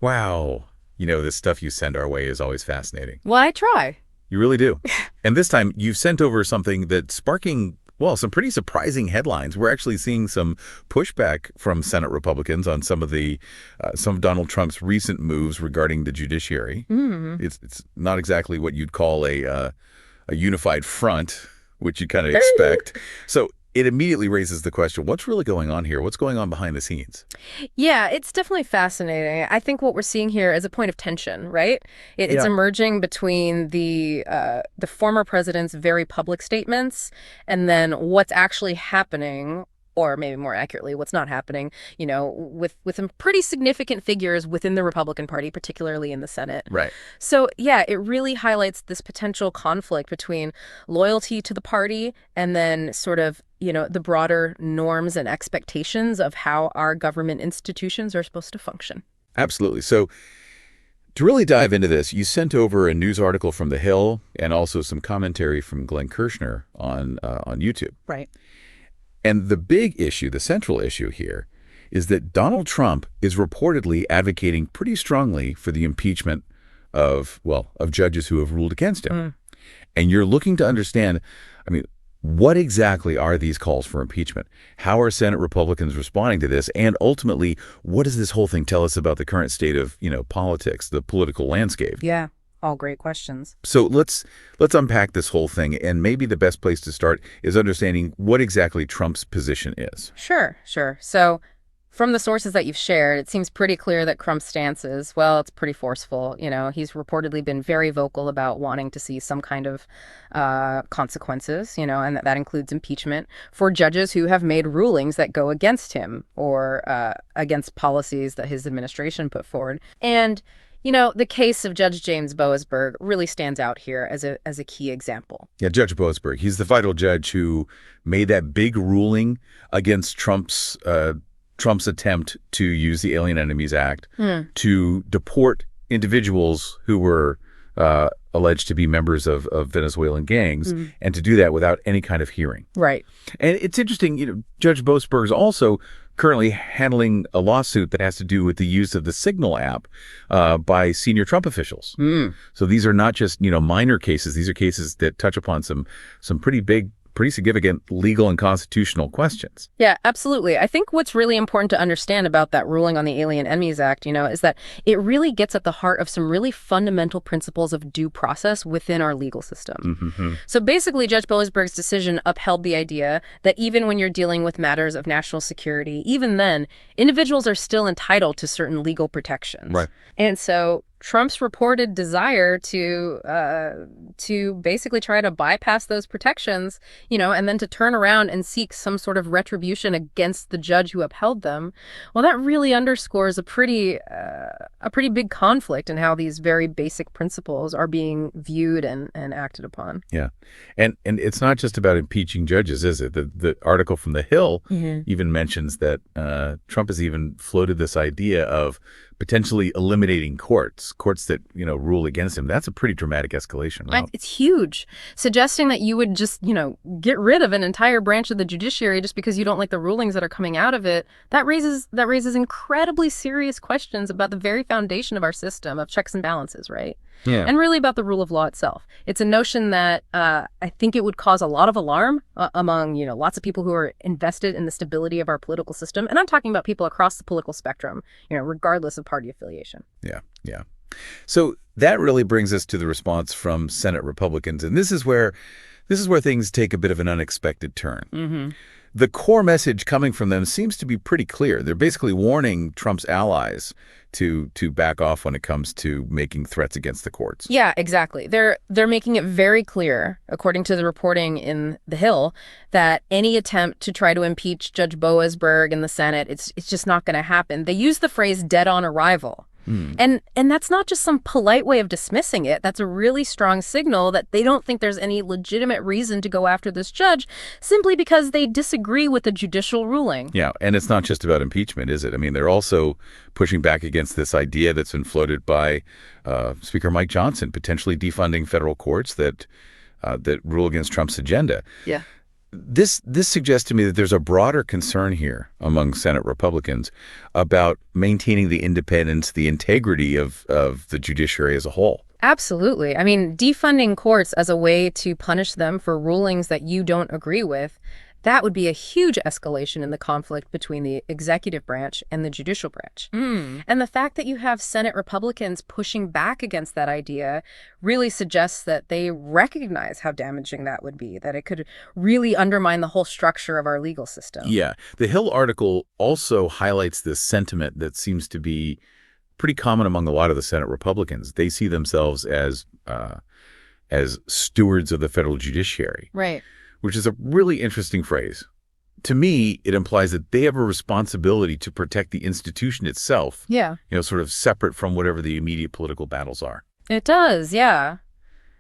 Wow. This stuff you send our way is always fascinating. Well, I try. You really do. And this time, you've sent over something that's sparking, well, some pretty surprising headlines. We're actually seeing some pushback from Senate Republicans on some of Donald Trump's recent moves regarding the judiciary. Hmm. It's not exactly what you'd call a unified front, which you kind of expect. So it immediately raises the question, what's really going on here? What's going on behind the scenes? Yeah, it's definitely fascinating. I think what we're seeing here is a point of tension, right? It's Yeah. emerging between the former president's very public statements and then what's actually happening, or maybe more accurately, what's not happening, with some pretty significant figures within the Republican Party, particularly in the Senate. Right. So, yeah, it really highlights this potential conflict between loyalty to the party and then sort of, the broader norms and expectations of how our government institutions are supposed to function. Absolutely. So to really dive into this, you sent over a news article from The Hill and also some commentary from Glenn Kirshner on YouTube. Right. And the big issue, the central issue here, is that Donald Trump is reportedly advocating pretty strongly for the impeachment of judges who have ruled against him. Mm. And you're looking to understand, I mean, what exactly are these calls for impeachment? How are Senate Republicans responding to this? And ultimately, what does this whole thing tell us about the current state of, politics, the political landscape? Yeah, all great questions. So let's unpack this whole thing, and maybe the best place to start is understanding what exactly Trump's position is. Sure, sure. So, from the sources that you've shared, it seems pretty clear that Trump's stance is, well, it's pretty forceful. He's reportedly been very vocal about wanting to see some kind of consequences, and that includes impeachment for judges who have made rulings that go against him or against policies that his administration put forward. And the case of Judge James Boasberg really stands out here as a key example. Yeah, Judge Boasberg, he's the vital judge who made that big ruling against Trump's attempt to use the Alien Enemies Act to deport individuals who were alleged to be members of Venezuelan gangs, and to do that without any kind of hearing. Right. And it's interesting, Judge Boasberg is also currently handling a lawsuit that has to do with the use of the Signal app by senior Trump officials. So these are not just, minor cases. These are cases that touch upon some pretty big, pretty significant legal and constitutional questions. Yeah, absolutely. I think what's really important to understand about that ruling on the Alien Enemies Act, is that it really gets at the heart of some really fundamental principles of due process within our legal system. So basically, Judge Boasberg's decision upheld the idea that even when you're dealing with matters of national security, even then, individuals are still entitled to certain legal protections. Right. And so Trump's reported desire to basically try to bypass those protections, and then to turn around and seek some sort of retribution against the judge who upheld them. Well, that really underscores a pretty big conflict in how these very basic principles are being viewed and acted upon. Yeah. And it's not just about impeaching judges, is it? The article from The Hill even mentions that Trump has even floated this idea of potentially eliminating courts that, rule against him. That's a pretty dramatic escalation. Wow. It's huge. Suggesting that you would just, get rid of an entire branch of the judiciary just because you don't like the rulings that are coming out of it, that raises incredibly serious questions about the very foundation of our system of checks and balances, right? Yeah. And really about the rule of law itself. It's a notion that I think it would cause a lot of alarm among, lots of people who are invested in the stability of our political system. And I'm talking about people across the political spectrum, regardless of party affiliation. Yeah. Yeah. So that really brings us to the response from Senate Republicans. And this is where things take a bit of an unexpected turn. The core message coming from them seems to be pretty clear. They're basically warning Trump's allies to back off when it comes to making threats against the courts. Yeah, exactly. They're making it very clear, according to the reporting in The Hill, that any attempt to try to impeach Judge Boasberg in the Senate, it's just not going to happen. They use the phrase "dead on arrival." And that's not just some polite way of dismissing it. That's a really strong signal that they don't think there's any legitimate reason to go after this judge simply because they disagree with the judicial ruling. Yeah, and it's not just about impeachment, is it? I mean, they're also pushing back against this idea that's been floated by Speaker Mike Johnson, potentially defunding federal courts that rule against Trump's agenda. Yeah. This suggests to me that there's a broader concern here among Senate Republicans about maintaining the independence, the integrity of the judiciary as a whole. Absolutely. I mean, defunding courts as a way to punish them for rulings that you don't agree with, that would be a huge escalation in the conflict between the executive branch and the judicial branch. And the fact that you have Senate Republicans pushing back against that idea really suggests that they recognize how damaging that would be, that it could really undermine the whole structure of our legal system. Yeah. The Hill article also highlights this sentiment that seems to be pretty common among a lot of the Senate Republicans. They see themselves as stewards of the federal judiciary, Right. which is a really interesting phrase. To me, it implies that they have a responsibility to protect the institution itself, Yeah. sort of separate from whatever the immediate political battles are. It does, yeah.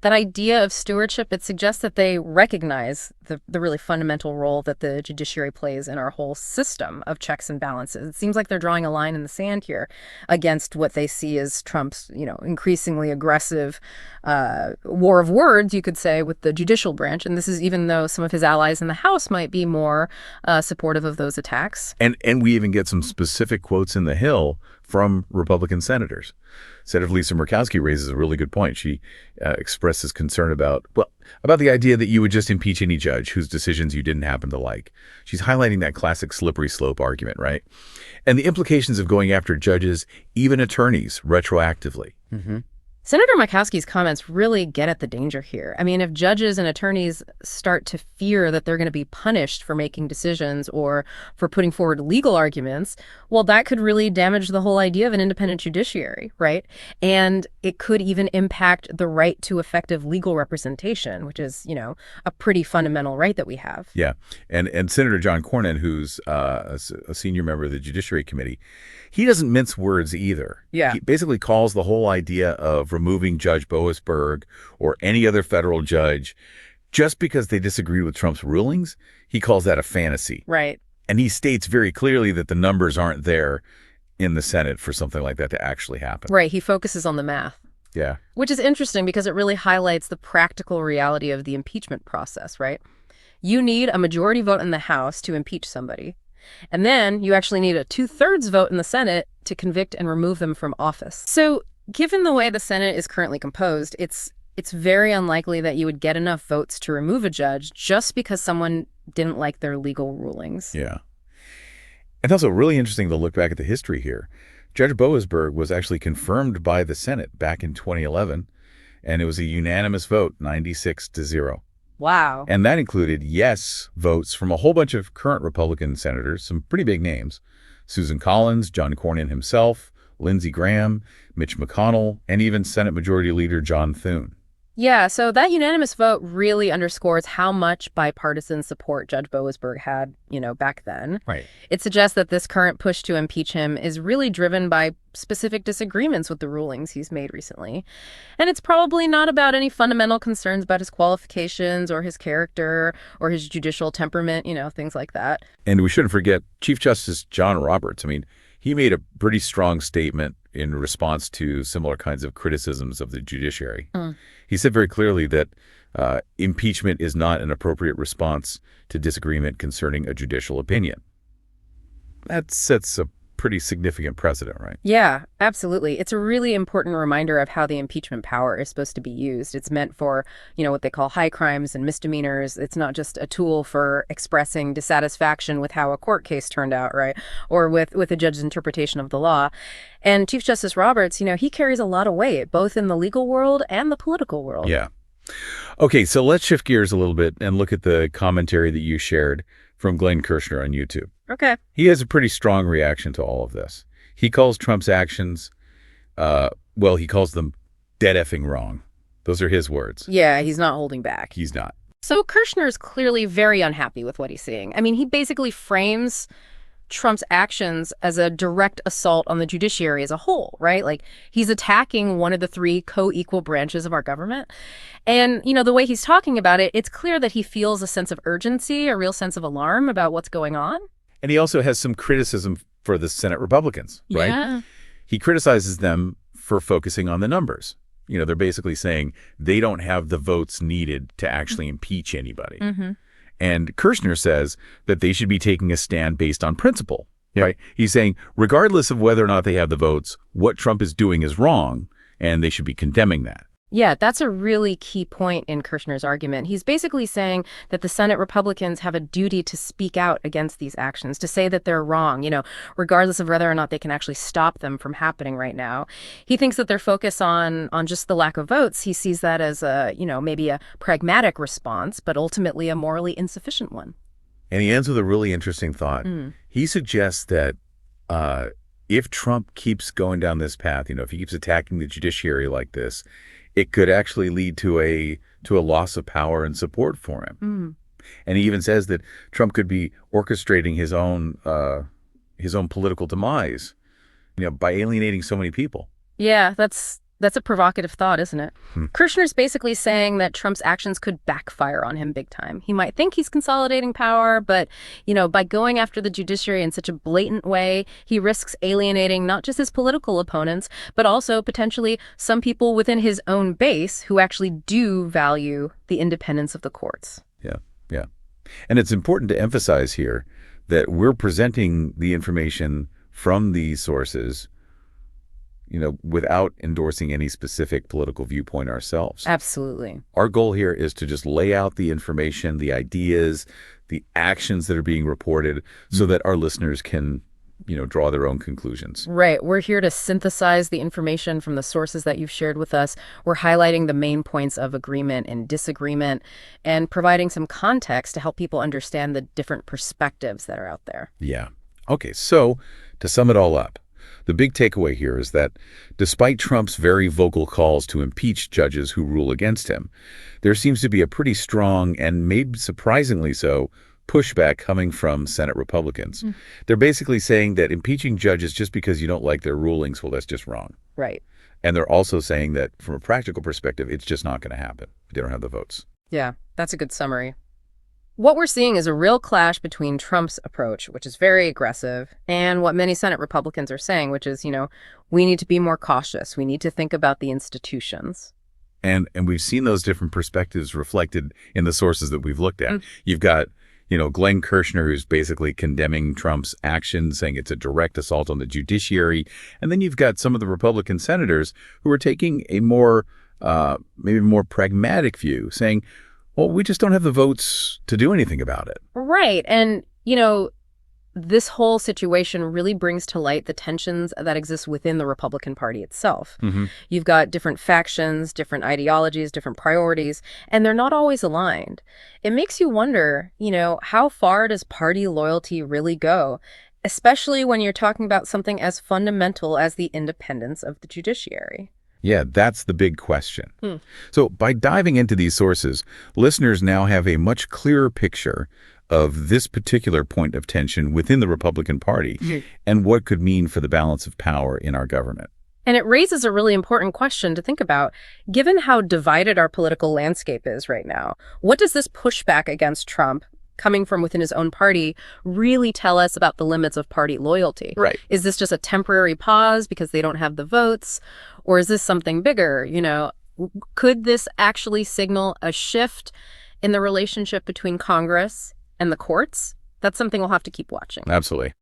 That idea of stewardship, it suggests that they recognize the really fundamental role that the judiciary plays in our whole system of checks and balances. It seems like they're drawing a line in the sand here against what they see as Trump's, increasingly aggressive war of words, you could say, with the judicial branch. And this is even though some of his allies in the House might be more supportive of those attacks. And we even get some specific quotes in the Hill from Republican senators. Senator Lisa Murkowski raises a really good point. She expresses concern about the idea that you would just impeach any judge whose decisions you didn't happen to like. She's highlighting that classic slippery slope argument, right? And the implications of going after judges, even attorneys, retroactively. Senator Murkowski's comments really get at the danger here. I mean, if judges and attorneys start to fear that they're going to be punished for making decisions or for putting forward legal arguments, well, that could really damage the whole idea of an independent judiciary, right? And it could even impact the right to effective legal representation, which is, a pretty fundamental right that we have. Yeah. And Senator John Cornyn, who's a senior member of the Judiciary Committee, he doesn't mince words either. Yeah. He basically calls the whole idea of removing Judge Boasberg or any other federal judge just because they disagree with Trump's rulings. He calls that a fantasy. Right. And he states very clearly that the numbers aren't there in the Senate for something like that to actually happen. Right. He focuses on the math. Yeah. Which is interesting because it really highlights the practical reality of the impeachment process, right? You need a majority vote in the House to impeach somebody. And then you actually need a 2/3 vote in the Senate to convict and remove them from office. So given the way the Senate is currently composed, it's very unlikely that you would get enough votes to remove a judge just because someone didn't like their legal rulings. Yeah. And also really interesting to look back at the history here. Judge Boasberg was actually confirmed by the Senate back in 2011, and it was a unanimous vote, 96-0. Wow. And that included yes votes from a whole bunch of current Republican senators, some pretty big names: Susan Collins, John Cornyn himself, Lindsey Graham, Mitch McConnell, and even Senate Majority Leader John Thune. Yeah, so that unanimous vote really underscores how much bipartisan support Judge Boasberg had, back then. Right. It suggests that this current push to impeach him is really driven by specific disagreements with the rulings he's made recently. And it's probably not about any fundamental concerns about his qualifications or his character or his judicial temperament, things like that. And we shouldn't forget Chief Justice John Roberts. I mean, he made a pretty strong statement in response to similar kinds of criticisms of the judiciary. He said very clearly that impeachment is not an appropriate response to disagreement concerning a judicial opinion. That sets a pretty significant precedent, right? Yeah, absolutely. It's a really important reminder of how the impeachment power is supposed to be used. It's meant for, what they call high crimes and misdemeanors. It's not just a tool for expressing dissatisfaction with how a court case turned out, right? Or with a judge's interpretation of the law. And Chief Justice Roberts, he carries a lot of weight, both in the legal world and the political world. Yeah. Okay, so let's shift gears a little bit and look at the commentary that you shared from Glenn Kirshner on YouTube. Okay. He has a pretty strong reaction to all of this. He calls Trump's actions, he calls them dead effing wrong. Those are his words. Yeah, he's not holding back. He's not. So Kirshner is clearly very unhappy with what he's seeing. I mean, he basically frames Trump's actions as a direct assault on the judiciary as a whole, right? Like, he's attacking one of the three co-equal branches of our government. And, the way he's talking about it, it's clear that he feels a sense of urgency, a real sense of alarm about what's going on. And he also has some criticism for the Senate Republicans, right? Yeah. He criticizes them for focusing on the numbers. They're basically saying they don't have the votes needed to actually impeach anybody. Mm-hmm. And Kirshner says that they should be taking a stand based on principle. Right? He's saying, regardless of whether or not they have the votes, what Trump is doing is wrong, and they should be condemning that. Yeah, that's a really key point in Kirshner's argument. He's basically saying that the Senate Republicans have a duty to speak out against these actions, to say that they're wrong, regardless of whether or not they can actually stop them from happening right now. He thinks that their focus on just the lack of votes, he sees that as maybe a pragmatic response, but ultimately a morally insufficient one. And he ends with a really interesting thought. He suggests that if Trump keeps going down this path, if he keeps attacking the judiciary like this, it could actually lead to a loss of power and support for him. And he even says that Trump could be orchestrating his own political demise, by alienating so many people. Yeah, that's a provocative thought, isn't it? Kirshner's basically saying that Trump's actions could backfire on him big time. He might think he's consolidating power, but, by going after the judiciary in such a blatant way, he risks alienating not just his political opponents, but also potentially some people within his own base who actually do value the independence of the courts. Yeah. And it's important to emphasize here that we're presenting the information from these sources without endorsing any specific political viewpoint ourselves. Absolutely. Our goal here is to just lay out the information, the ideas, the actions that are being reported so that our listeners can, draw their own conclusions. Right. We're here to synthesize the information from the sources that you've shared with us. We're highlighting the main points of agreement and disagreement and providing some context to help people understand the different perspectives that are out there. Yeah. Okay. So to sum it all up, the big takeaway here is that despite Trump's very vocal calls to impeach judges who rule against him, there seems to be a pretty strong and maybe surprisingly so pushback coming from Senate Republicans. They're basically saying that impeaching judges just because you don't like their rulings, well, that's just wrong. Right. And they're also saying that from a practical perspective, it's just not going to happen. They don't have the votes. Yeah, that's a good summary. What we're seeing is a real clash between Trump's approach, which is very aggressive, and what many Senate Republicans are saying, which is, we need to be more cautious. We need to think about the institutions. And we've seen those different perspectives reflected in the sources that we've looked at. You've got, Glenn Kirshner, who's basically condemning Trump's actions, saying it's a direct assault on the judiciary. And then you've got some of the Republican senators who are taking a more, maybe more pragmatic view, saying, well, we just don't have the votes to do anything about it. Right. And, this whole situation really brings to light the tensions that exist within the Republican Party itself. You've got different factions, different ideologies, different priorities, and they're not always aligned. It makes you wonder, how far does party loyalty really go, especially when you're talking about something as fundamental as the independence of the judiciary? Yeah, that's the big question. So by diving into these sources, listeners now have a much clearer picture of this particular point of tension within the Republican Party and what could mean for the balance of power in our government. And it raises a really important question to think about. Given how divided our political landscape is right now, what does this pushback against Trump coming from within his own party really tell us about the limits of party loyalty? Right. Is this just a temporary pause because they don't have the votes? Or is this something bigger? Could this actually signal a shift in the relationship between Congress and the courts? That's something we'll have to keep watching. Absolutely.